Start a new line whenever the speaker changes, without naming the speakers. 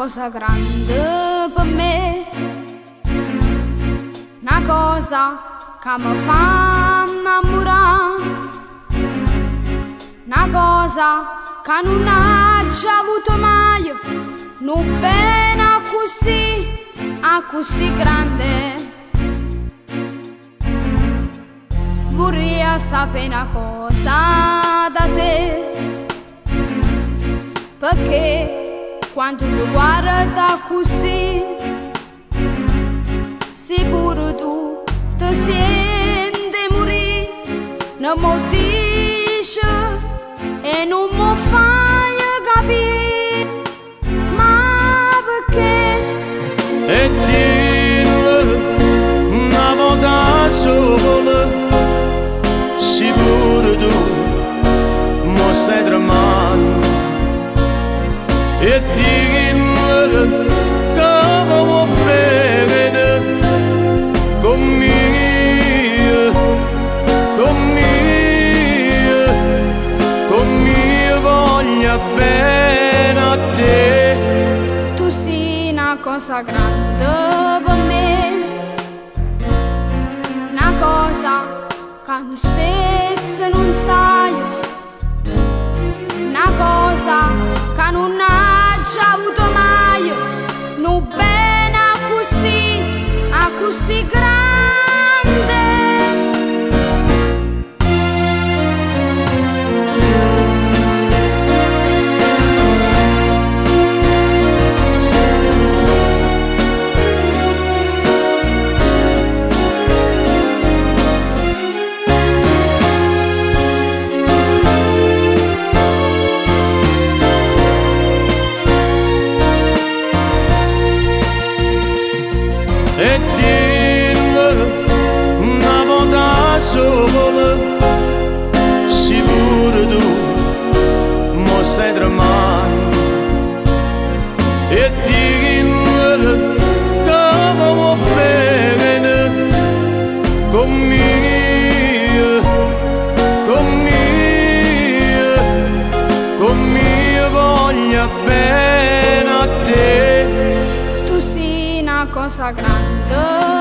cosa grande per me, una cosa che mi fa innamorare, una cosa che non ho già avuto mai, non pena così grande. Vorrei sapere una cosa da te, perché quando tu guarda così, sicuro tu ti senti morire. Non mi dici e non mi fai capire, ma perché?
E dillo una volta sola, sicuro tu mi stai tremando. E dillo che vuoi bene conmigo voglio bene a te.
Tu sei una cosa grande per me, una cosa che tu stesso non sai, una cosa che non hai già avuto mai, non bene così grande.
E dillo una volta sola, sicuro tu mi stai tremando. E dillo che vuoi bene conmigo voglio bene a te.
Tu sei una cosa grande